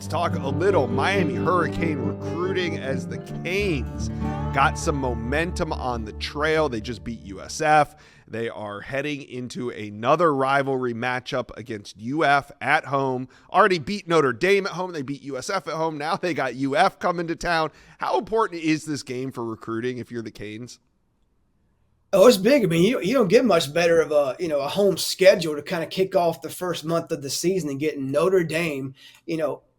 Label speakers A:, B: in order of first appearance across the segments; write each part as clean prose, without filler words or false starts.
A: let's talk a little Miami Hurricane recruiting as the Canes got some momentum on the trail. They just beat USF. They are heading into another rivalry matchup against UF at home. Already beat Notre Dame at home. They beat USF at home. Now they got UF coming to town. How important is this game for recruiting if you're the Canes?
B: Oh, it's big. I mean, you don't get much better of a home schedule to kind of kick off the first month of the season and getting Notre Dame,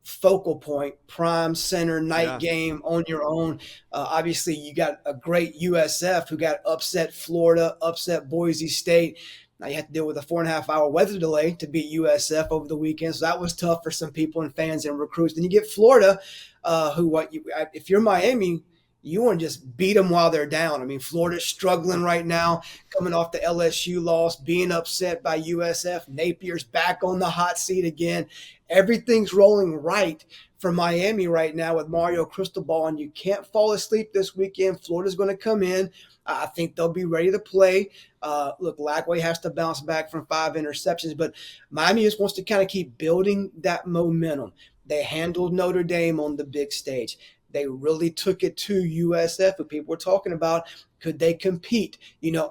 B: focal point, prime center night
A: Yeah.
B: game on your own. Obviously, you got a great USF who got upset Florida, upset Boise State. Now you have to deal with a 4.5 hour weather delay to beat USF over the weekend, so that was tough for some people and fans and recruits. Then you get Florida, if you're Miami, you want to just beat them while they're down. I mean, Florida's struggling right now, coming off the LSU loss, being upset by USF. Napier's back on the hot seat again. Everything's rolling right for Miami right now with Mario Cristobal, and you can't fall asleep this weekend. Florida's going to come in. I think they'll be ready to play. Look, Lagway has to bounce back from 5 interceptions, but Miami just wants to kind of keep building that momentum. They handled Notre Dame on the big stage. They really took it to USF, and people were talking about, could they compete,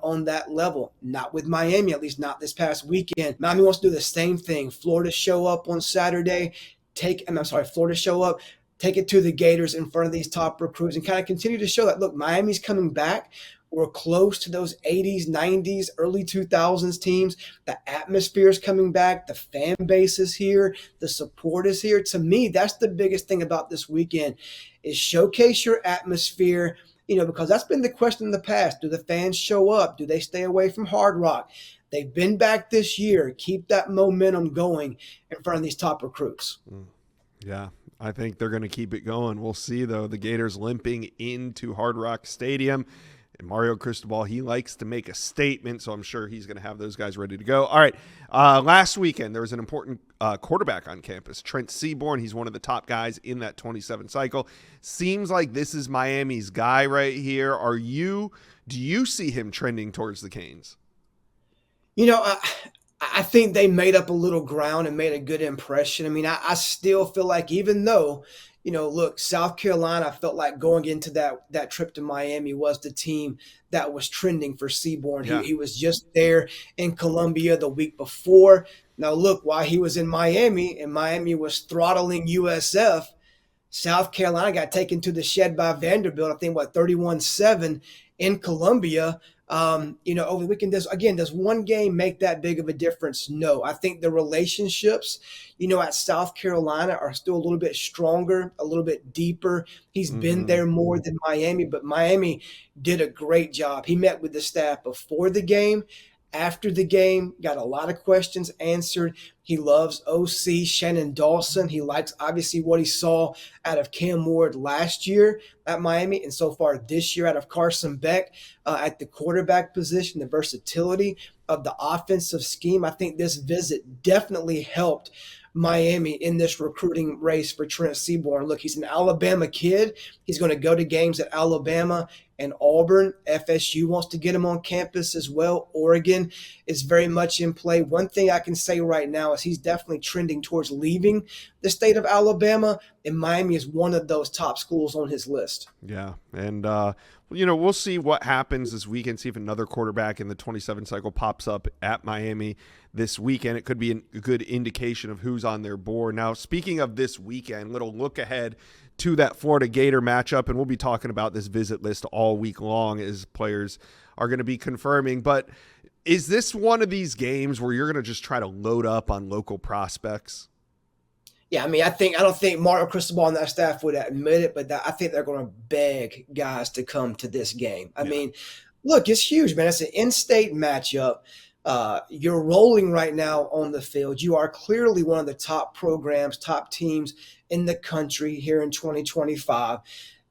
B: on that level? Not with Miami, at least not this past weekend. Miami wants to do the same thing. Florida show up on Saturday, Florida show up, take it to the Gators in front of these top recruits and kind of continue to show that, look, Miami's coming back. We're close to those 80s, 90s, early 2000s teams. The atmosphere is coming back. The fan base is here. The support is here. To me, that's the biggest thing about this weekend is showcase your atmosphere, because that's been the question in the past. Do the fans show up? Do they stay away from Hard Rock? They've been back this year. Keep that momentum going in front of these top recruits.
A: Yeah, I think they're going to keep it going. We'll see, though. The Gators limping into Hard Rock Stadium. And Mario Cristobal, he likes to make a statement, so I'm sure he's going to have those guys ready to go. All right, last weekend there was an important quarterback on campus, Trent Seaborn. He's one of the top guys in that 27 cycle. Seems like this is Miami's guy right here. Do you see him trending towards the Canes?
B: I think they made up a little ground and made a good impression. I mean, I still feel like even though – look, South Carolina, I felt like going into that trip to Miami was the team that was trending for Seaborn.
A: Yeah.
B: He was just there in Columbia the week before. Now, look, while he was in Miami and Miami was throttling USF, South Carolina got taken to the shed by Vanderbilt, I think, 31-7 in Columbia. Over the weekend, does one game make that big of a difference? No. I think the relationships, at South Carolina are still a little bit stronger, a little bit deeper. He's been there more than Miami, but Miami did a great job. He met with the staff before the game, after the game, got a lot of questions answered. He loves OC Shannon Dawson. He likes, obviously, what he saw out of Cam Ward last year at Miami and so far this year out of Carson Beck at the quarterback position, the versatility of the offensive scheme. I think this visit definitely helped Miami in this recruiting race for Trent Seaborn. Look, he's an Alabama kid. He's going to go to games at Alabama and Auburn. FSU wants to get him on campus as well. Oregon is very much in play. One thing I can say right now is he's definitely trending towards leaving the state of Alabama, and Miami is one of those top schools on his list.
A: Yeah, and we'll see what happens this weekend, see if another quarterback in the 27 cycle pops up at Miami this weekend. It could be a good indication of who's on their board. Now, speaking of this weekend, little look ahead to that Florida Gator matchup, and we'll be talking about this visit list all week long as players are going to be confirming. But is this one of these games where you're going to just try to load up on local prospects?
B: Yeah, I mean, I don't think Mario Cristobal and that staff would admit it, but I think they're going to beg guys to come to this game. I mean, look, it's huge, man. It's an in-state matchup. You're rolling right now on the field. You are clearly one of the top programs, top teams in the country here in 2025.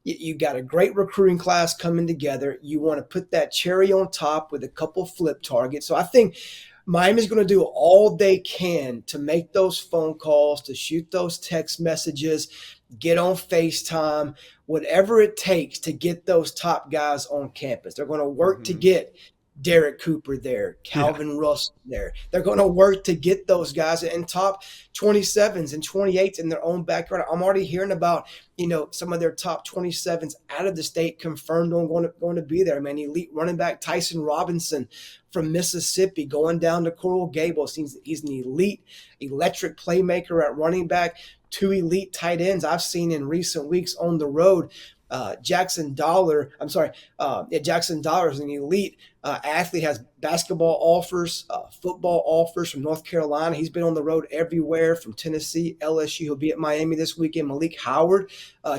B: You got a great recruiting class coming together. You want to put that cherry on top with a couple flip targets. So I think Miami's going to do all they can to make those phone calls, to shoot those text messages, get on FaceTime, whatever it takes to get those top guys on campus. They're going to work to get Derek Cooper there,
A: Yeah.
B: Calvin Russell there. They're going to work to get those guys in top 27s and 28s in their own backyard. I'm already hearing about, some of their top 27s out of the state confirmed on going to be there. I mean, elite running back Tyson Robinson from Mississippi going down to Coral Gables. He's an elite, electric playmaker at running back. Two elite tight ends I've seen in recent weeks on the road. Jackson Dollar is an elite athlete, has basketball offers, football offers from North Carolina. He's been on the road everywhere from Tennessee, LSU. He'll be at Miami this weekend. Malik Howard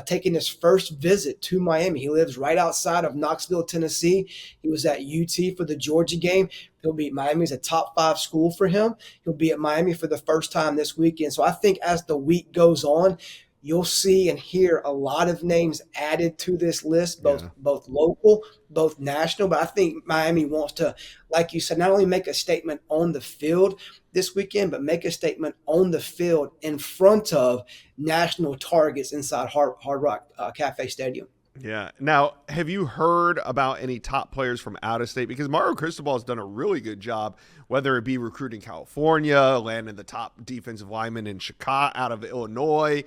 B: taking his first visit to Miami. He lives right outside of Knoxville, Tennessee. He was at UT for the Georgia game. He'll be at Miami's a top 5 school for him. He'll be at Miami for the first time this weekend. So I think as the week goes on, you'll see and hear a lot of names added to this list, both local, both national. But I think Miami wants to, like you said, not only make a statement on the field this weekend, but make a statement on the field in front of national targets inside Hard Rock Cafe Stadium.
A: Yeah. Now, have you heard about any top players from out of state? Because Mario Cristobal has done a really good job, whether it be recruiting California, landing the top defensive lineman in Chicago out of Illinois.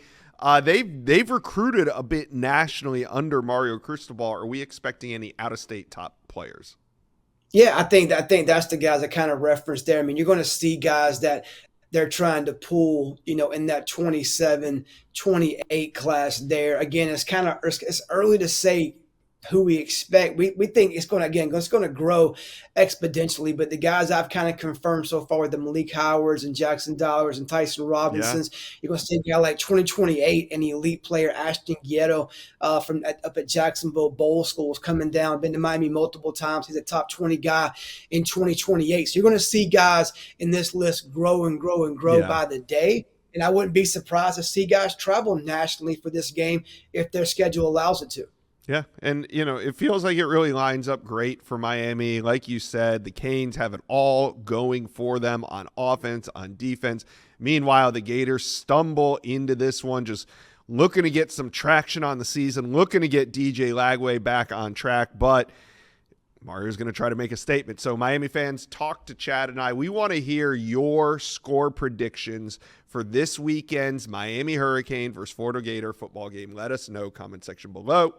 A: They've recruited a bit nationally under Mario Cristobal. Are we expecting any out-of-state top players?
B: Yeah, I think that's the guys I kind of referenced there. I mean, you're going to see guys that they're trying to pull, in that 27, 28 class there. Again, it's early to say who we expect. We think it's going to grow exponentially, but the guys I've kind of confirmed so far, the Malik Howards and Jackson Dollars and Tyson Robinsons, you're going to see a guy like 2028, an elite player, Ashton Ghetto from up at Jacksonville Bowl Schools coming down, been to Miami multiple times. He's a top 20 guy in 2028. So you're going to see guys in this list grow and grow and grow by the day. And I wouldn't be surprised to see guys travel nationally for this game if their schedule allows it to.
A: Yeah, and, it feels like it really lines up great for Miami. Like you said, the Canes have it all going for them on offense, on defense. Meanwhile, the Gators stumble into this one, just looking to get some traction on the season, looking to get DJ Lagway back on track, but Mario's going to try to make a statement. So, Miami fans, talk to Chad and I. We want to hear your score predictions for this weekend's Miami Hurricane versus Florida Gator football game. Let us know, comment section below.